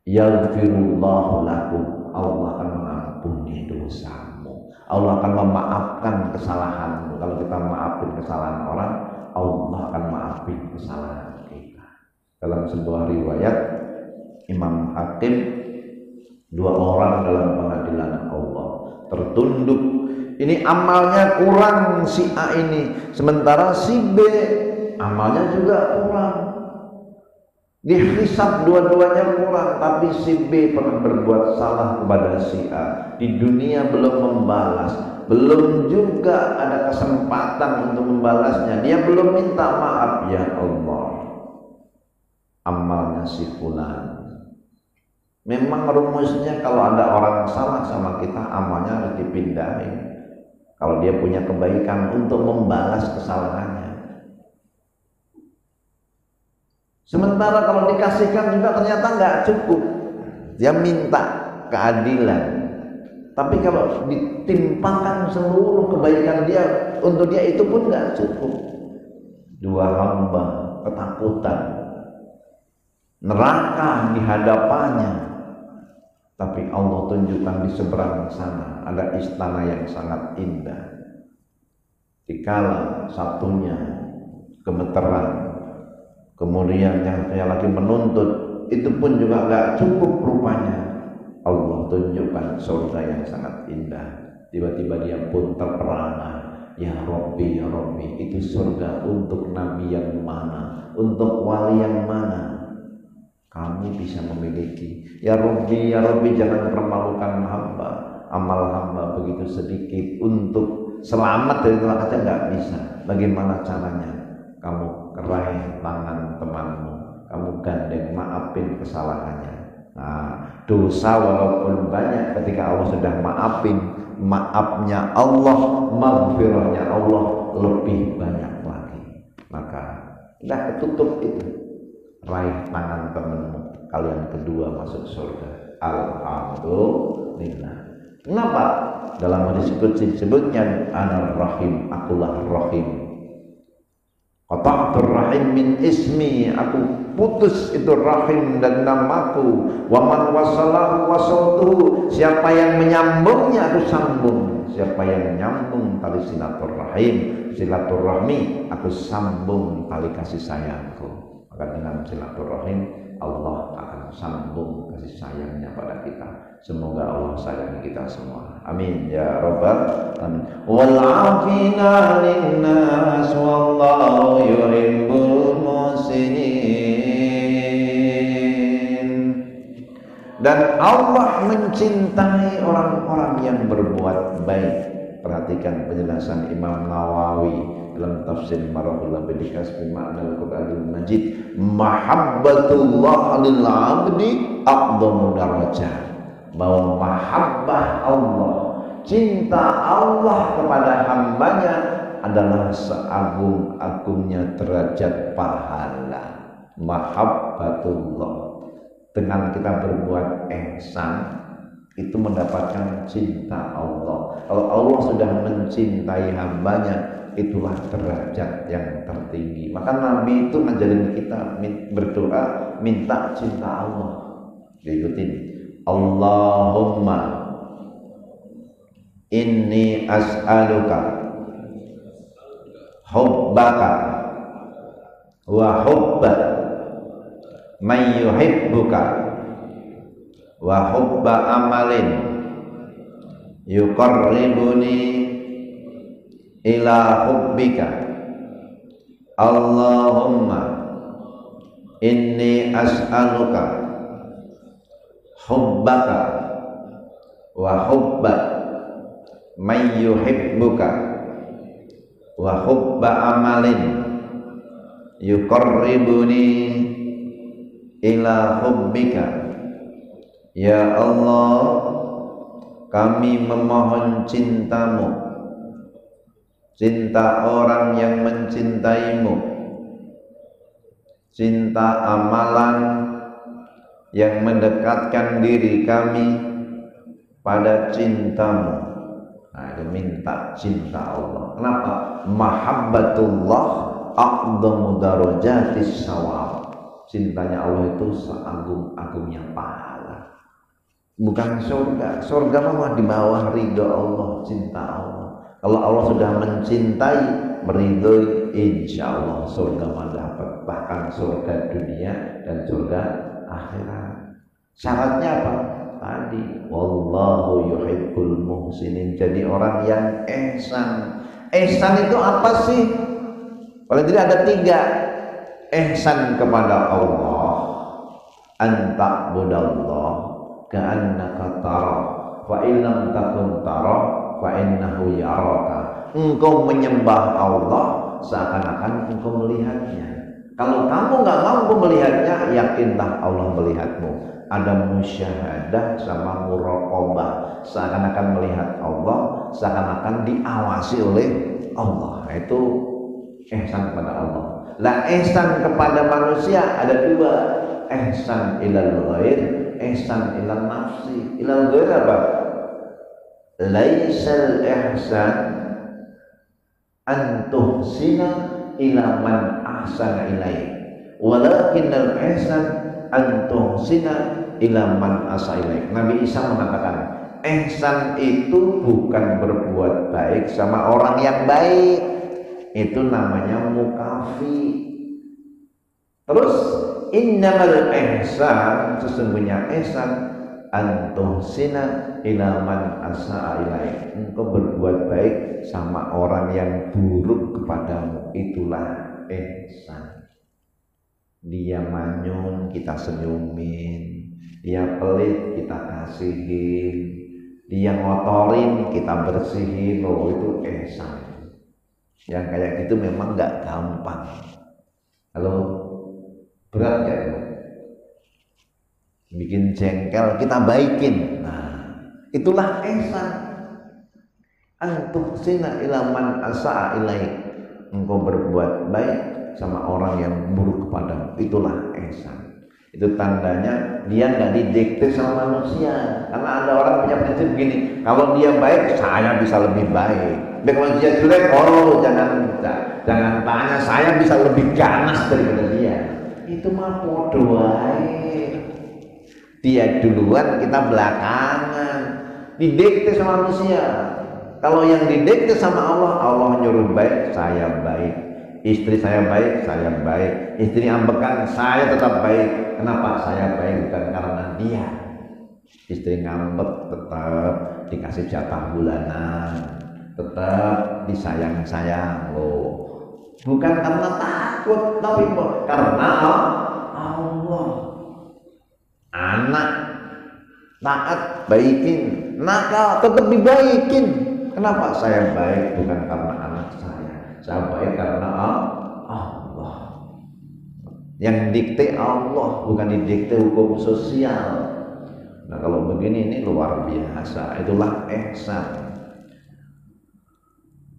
Yaghfirullahu lakum. Allah akan mengampuni dosamu. Allah akan memaafkan kesalahanmu. Kalau kita maafin kesalahan orang, Allah akan maafin kesalahan kita. Dalam sebuah riwayat Imam Hakim, dua orang dalam pengadilan Allah tertunduk. Ini amalnya kurang si A ini, sementara si B amalnya juga kurang. Dihisab dua-duanya kurang, tapi si B pernah berbuat salah kepada si A. Di dunia belum membalas, belum juga ada kesempatan untuk membalasnya. Dia belum minta maaf, ya Allah. Amalnya si fulan. Memang rumusnya kalau ada orang salah sama kita, amalnya harus dipindahin. Kalau dia punya kebaikan untuk membalas kesalahannya. Sementara kalau dikasihkan juga ternyata nggak cukup. Dia minta keadilan. Tapi kalau ditimpakan seluruh kebaikan dia untuk dia itu pun nggak cukup. Dua hamba ketakutan, neraka di hadapannya. Tapi Allah tunjukkan di seberang sana ada istana yang sangat indah. Dikala satunya gemeteran, kemudian yang satunya lagi menuntut, itu pun juga nggak cukup rupanya. Allah tunjukkan surga yang sangat indah. Tiba-tiba dia pun terperangah. Ya Rabbi, ya Rabbi, itu surga untuk nabi yang mana, untuk wali yang mana kami bisa memiliki. Ya Rabbi, ya Rabbi, jangan permalukan hamba. Amal hamba begitu sedikit, untuk selamat dari neraka nggak bisa. Bagaimana caranya? Kamu kerai tangan temanmu, kamu gandeng, maafin kesalahannya. Nah, dosa walaupun banyak, ketika Allah sudah maafin, maafnya Allah, maghfirahnya Allah lebih banyak lagi. Maka udah ketutup itu. Raih tangan temanmu, kalian kedua masuk surga. Alhamdulillah. Kenapa? Dalam hadis qudsi disebutnya Anar Rahim, akulah Rahim. Qata'tur rahim min ismi, aku putus itu rahim dan namaku. Wa man wasalahu wasaltuhu, siapa yang menyambungnya aku sambung. Siapa yang nyambung tali silaturahim, silaturahmi, aku sambung tali kasih sayangku. Maka maka dengan silaturahim Allah akan sambung kasih sayangnya pada kita. Semoga Allah sayangi kita semua. Amin ya rabbal alamin. Wal 'afina linnas wallahu yuhibbul muhsinin. Dan Allah mencintai orang-orang yang berbuat baik. Perhatikan penjelasan Imam Nawawi dalam tafsir Marahul Bidikas fi Ma'nal Qur'anil Majid. Mahabbatullah lil 'abdi a'dhamu darajat. Bahwa mahabbah Allah, cinta Allah kepada hambanya adalah seagung-agungnya derajat pahala. Mahabbatullah, dengan kita berbuat ihsan itu mendapatkan cinta Allah. Kalau Allah sudah mencintai hambanya, itulah derajat yang tertinggi. Maka Nabi itu menjadikan kita berdoa minta cinta Allah. Diikutin, Allahumma inni as'aluka hubbaka wa hubba man yuhibbuka wa hubba amalin yuqarribuni ila hubbika. Allahumma inni as'aluka hubbaka wa hubba man yuhibbuka wa hubba amalin yuqarribuni ila hubbika. Ya Allah, kami memohon cintamu, cinta orang yang mencintaimu, cinta amalan yang mendekatkan diri kami pada cintamu. Nah, itu minta cinta Allah. Kenapa? Mahabbatullah a'dhamu darajatis shawab. Cintanya Allah itu seagung-agungnya pahala. Bukan surga. Surga mah di bawah ridho Allah, cinta Allah. Kalau Allah sudah mencintai, meridhoi, insya Allah surga mah dapat. Bahkan surga dunia dan surga akhirat. Syaratnya apa? Tadi, wallahu yuhibbul muhsinin. Jadi orang yang ihsan. Ihsan itu apa sih? Paling tidak ada 3. Ihsan kepada Allah, anta budallah ka'annaka tara fa illam takun tara fa innahu yaraka. Engkau menyembah Allah seakan-akan engkau melihatnya. Kalau kamu nggak mampu melihatnya, yakinlah Allah melihatmu. Ada musyahadah sama muraqabah, seakan-akan melihat Allah, seakan-akan diawasi oleh Allah. Itu ihsan kepada Allah. Lah ihsan kepada manusia ada 2. Ihsan ilal ghair, ihsan ilal nafsi. Ilal ghair apa? Laisal ihsan an tuhsina ila man ahsana ilaih, walakinnal ihsan an tuhsina ila man asa ilaih. Nabi Isa mengatakan, ihsan itu bukan berbuat baik sama orang yang baik, itu namanya mukafi. Terus innamal ihsan, sesungguhnya ihsan an tuhsina ila man asa ilaih. Engkau berbuat baik sama orang yang buruk kepadamu, itulah ihsan. Dia manyun, kita senyumin. Dia pelit, kita kasihin. Dia ngotorin, kita bersihin. Oh, itu ihsan. Yang kayak gitu memang gak gampang. Halo, berat gak itu? Bikin jengkel, kita baikin. Nah, itulah ihsan. Antuhsina ila man asa'a ilaik. Engkau berbuat baik sama orang yang buruk kepadamu, itulah ihsan. Itu tandanya dia nggak didikte sama manusia. Karena ada orang punya prinsip begini, kalau dia baik saya bisa lebih baik. Kalau dia jelek, oh jangan tanya, saya bisa lebih ganas daripada dia. Itu mah podo wae. Dia duluan, kita belakangan. Didikte sama manusia. Kalau yang didikte sama Allah, Allah nyuruh baik, saya baik. Istri saya baik, istri ambekan, saya tetap baik. Kenapa? Saya baik bukan karena dia. Istri ngambek tetap dikasih jatah bulanan, tetap disayang-sayang loh. Bukan karena takut, tapi karena Allah. Anak taat baikin, nakal tetap dibaikin. Kenapa? Saya baik bukan karena anak saya baik karena Allah. Yang dikte Allah, bukan didikte hukum sosial. Nah kalau begini ini luar biasa, itulah ihsan.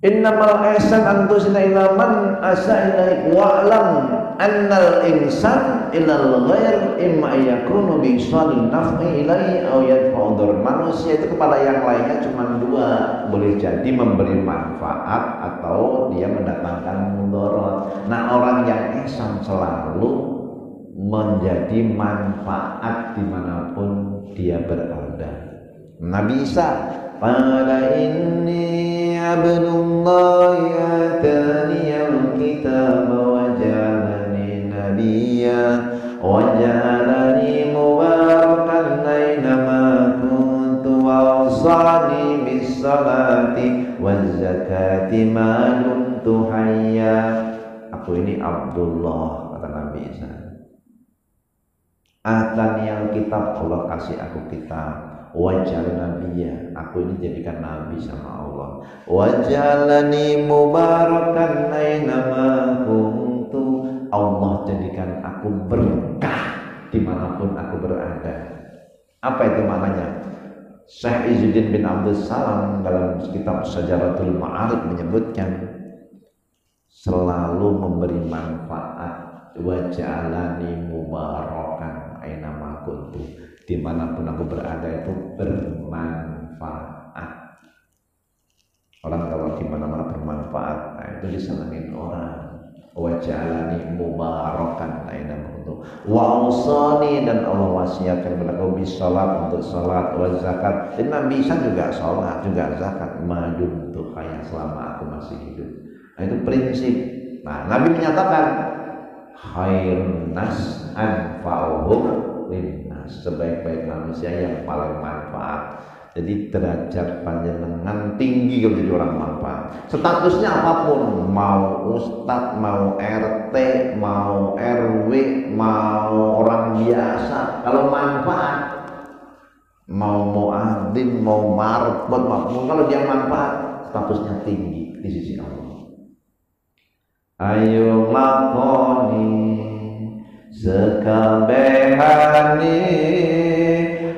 Innamal ihsan an tusina ila man asa ilaik wa'lam annal insan ilal ghair imma yakunu bi isalin naf'i ilai aw yadfa'u. Manusia itu kepada yang lainnya cuma dua, boleh jadi memberi manfaat atau dia mendatangkan mudarat. Nah orang yang ihsan selalu menjadi manfaat dimanapun dia berada. Nabi Isa qala inni abdullah atani al-kitab wa ja'alani nabiyya wa ja'alani mubarakan aynama kuntu wa awsani bis salati waz zakati ma dumtu hayya. Aku ini Abdullah, kata Nabi Isa. Atani al-kitab, Allah kasih aku kitab. Wajal nabiyya, aku ini jadikan nabi sama Allah. Wajalani mubarakan aynama kuntu, Allah jadikan aku berkah dimanapun aku berada. Apa itu maknanya? Syekh Izzuddin bin Abdul Salam dalam kitab Syajaratul Ma'arif menyebutkan selalu memberi manfaat. Wajalani mubarakan aynama kuntu, dimanapun aku berada itu bermanfaat. Orang kalau dimana-mana bermanfaat, nah itu disenangin orang. Waj'alani mubarakan aynama kuntu wa awsani, dan Allah wasiatkan kepada aku bisalat, untuk salat, wa zakat. Dan Nabi Isa juga salat, juga zakat, madum tuh kayak selama aku masih hidup. Nah itu prinsip. Nah Nabi menyatakan khairun nas anfa'uhum linnas, sebaik-baik manusia yang paling manfaat. Jadi derajat panjenengan tinggi kalau jadi orang manfaat. Statusnya apapun, mau ustadz, mau RT, mau RW, mau orang biasa, kalau manfaat, mau muadzin, mau marbot, kalau dia manfaat, statusnya tinggi di sisi Allah. Ayo lakoni sekabehani,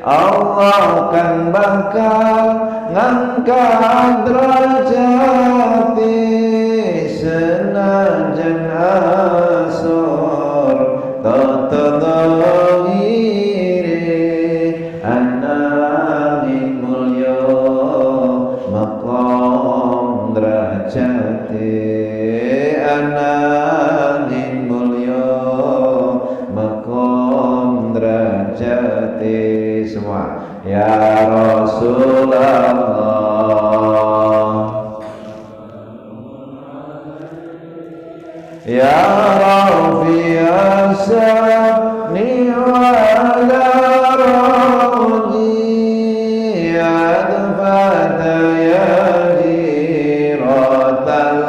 Allah kan bakal ngangkat derajati senajan asor tatadhiri anangin mulya maqam derajati anangin mulya maqam derajati. Semua ya Rasulullah, ya Rafi asani wa ala raji adfata ya jiratal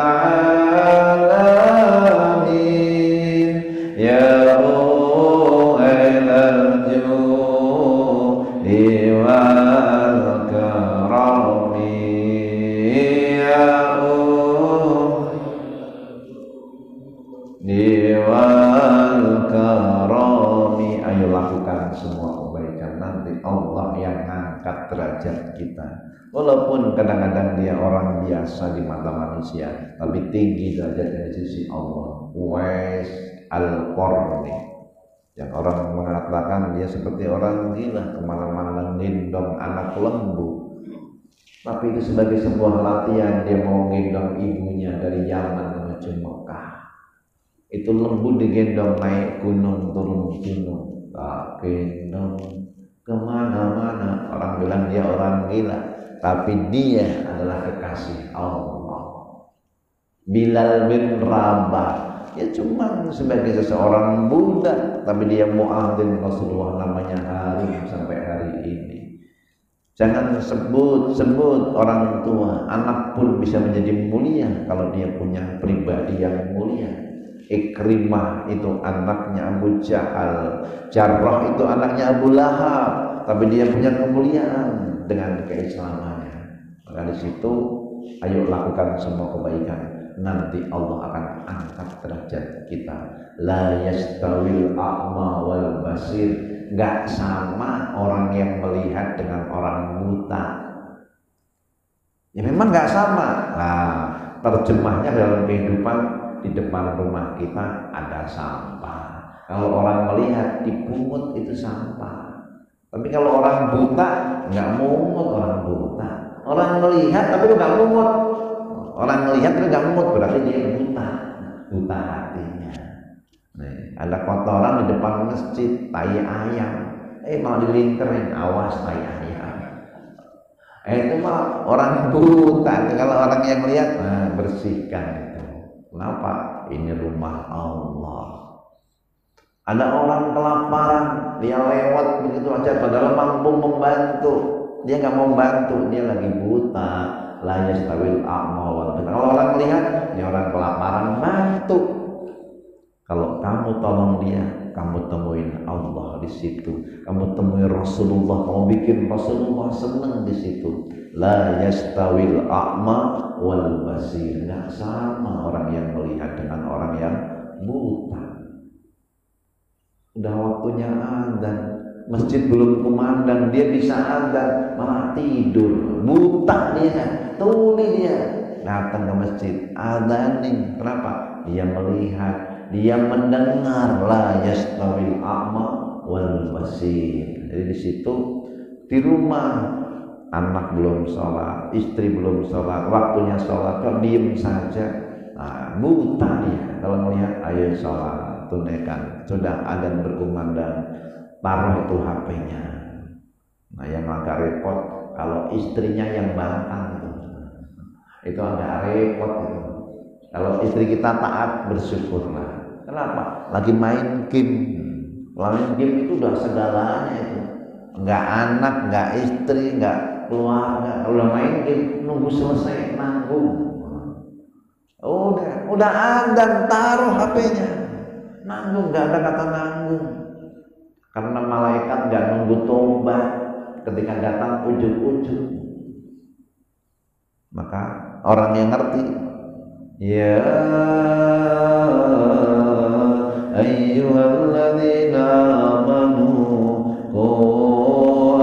alamin ya wal karami ya wal karami. Ayo lakukan semua kebaikan, nanti Allah yang angkat derajat kita. Walaupun kadang-kadang dia orang biasa di mata manusia, tapi tinggi derajatnya di sisi Allah. Uwais Al-Qarni, yang orang mengatakan dia seperti orang gila, kemana-mana gendong anak lembu. Tapi itu sebagai sebuah latihan, dia mau gendong ibunya dari Yaman menuju Mekah. Itu lembu digendong naik gunung, turun gunung, tak gendong kemana-mana. Orang bilang dia orang gila, tapi dia adalah kekasih Allah. Bilal bin Rabah ya cuma sebagai seseorang budak, tapi dia muadzin Rasulullah, namanya Harim sampai hari ini. Jangan sebut orang tua. Anak pun bisa menjadi mulia kalau dia punya pribadi yang mulia. Ikrimah itu anaknya Abu Jahal, Jarrah itu anaknya Abu Lahab, tapi dia punya kemuliaan dengan keislamannya. Maka di situ ayo lakukan semua kebaikan, nanti Allah akan angkat derajat kita. La yastawil a'ma wal basir, nggak sama orang yang melihat dengan orang buta. Ya memang nggak sama. Nah, terjemahnya dalam kehidupan, di depan rumah kita ada sampah. Kalau orang melihat dipungut itu sampah. Tapi kalau orang buta nggak mungut, orang buta. Orang melihat tapi nggak mungut. Orang melihat tapi nggak mungut, berarti dia buta hatinya. Nih, ada kotoran di depan masjid, tai ayam. Mau dilinterin, awas tai ayam. Itu mah orang buta. Kalau orang yang melihat, bersihkan itu. Kenapa? Ini rumah Allah. Ada orang kelaparan, dia lewat begitu aja, padahal mampu membantu. Dia nggak mau bantu, dia lagi buta. La yastawil a'ma wal basir. Kalau orang melihat, ini orang kelaparan, bantu. Kalau kamu tolong dia, kamu temuin Allah di situ. Kamu temuin Rasulullah, kamu bikin Rasulullah senang di situ. La yastawil a'ma wal basir. Nggak sama orang yang melihat dengan orang yang buta. Udah waktunya adzan, masjid belum kumandang, dia bisa adzan malah tidur. Buta dia, tuli dia. Datang ke masjid, adzanin. Kenapa? Dia melihat, dia mendengar. La yastawil a'ma wal basir. Jadi di situ, di rumah anak belum sholat, istri belum sholat, waktunya sholat kok diem saja. Buta dia. Kalau melihat, ayo sholat, tunaikan. Sudah adzan berkumandang, taruh itu HP-nya. Nah, yang agak repot kalau istrinya yang bantang itu agak repot itu. Kalau istri kita taat, bersyukurlah. Kenapa? Lagi main game. Main game itu udah segalanya itu. Enggak anak, enggak istri, enggak keluarga. Kalau main game nunggu selesai nanggung. Udah adzan, taruh HP-nya. Nanggung, enggak ada kata nanggung. Karena malaikat enggak nunggu tobat, ketika datang ujuk-ujuk. Maka orang yang ngerti, ya ayyuhalladzina amanu qu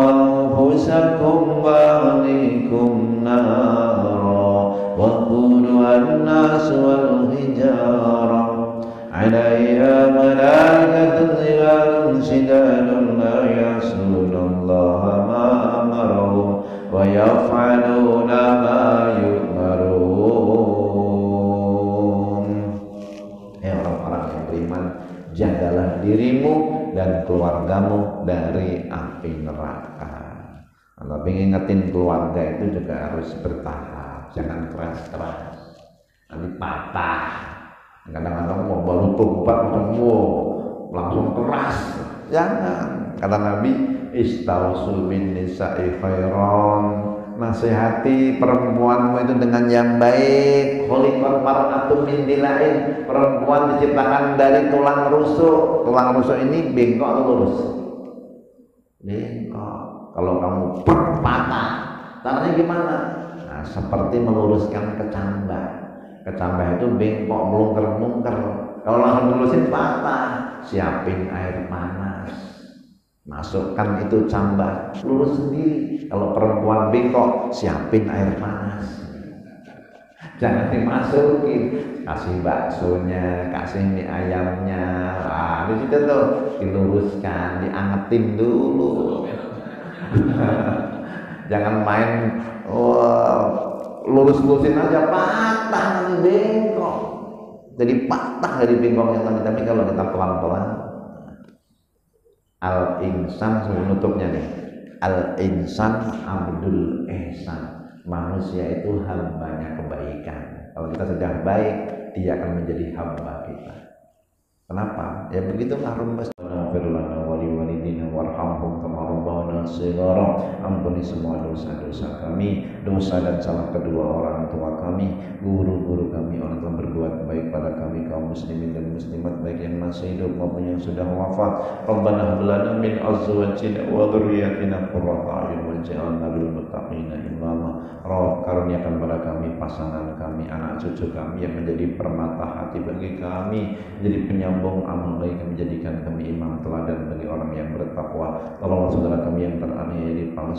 anfusakum wa ahlikum nara wa quduha an-nas wal hijarah 'alaiha malaikatun ghiladun shidadun la ya'sunallaha ma amarahum wa yaf'aluna ma yu'marun. Orang-orang yang beriman, jagalah dirimu dan keluargamu dari api neraka. Kalau ingetin keluarga itu juga harus bertahap, jangan keras-keras, nanti patah. Kadang-kadang mau baru tobat langsung keras, jangan. Kata Nabi, istausul bin nisa'i khairan, nasihati perempuanmu itu dengan yang baik. Khuliqal mar'atu min dilain, perempuan diciptakan dari tulang rusuk. Tulang rusuk ini bengkok atau lurus? Bengkok. Kalau kamu patah, caranya gimana? Nah, seperti meluruskan kecambah. Kecambah itu bengkok, melungker-melungker. Kalau langsung lurusin patah. Siapin air panas, masukkan itu cambah, lurus sendiri. Kalau perempuan bengkok, siapin air panas, jangan dimasukin. Kasih baksonya, kasih mie ayamnya, di situ tuh diluruskan, diangetin dulu. Jangan main lurus-lurusin aja, patah nanti bengkok. Jadi patah dari bengkoknya tadi. Tapi kalau kita pelan-pelan, al-insan, penutupnya nih, al-insan abdul ihsan, manusia itu hambanya kebaikan. Kalau kita sudah baik, dia akan menjadi hamba kita. Kenapa? Ya begitulah rumus. Firlana wali walidina warhamhum kama rabbana shighara. Ampuni semua dosa-dosa kami, dosa dan salah kedua orang tua kami, guru-guru kami, orang telah berbuat baik pada kami kaum muslimin dan muslimat, baik yang masih hidup maupun yang sudah wafat. Rabbana hab lana min azwajina wa dhurriyyatina qurrata a'yun waj'alna lil muttaqina imama. Roh karuniakan pada kami pasangan kami, anak cucu kami yang menjadi permata hati bagi kami, menjadi penyambung amal baik, menjadikan kami imam teladan bagi orang yang bertakwa. Tolong saudara kami yang teraniaya di Palestina.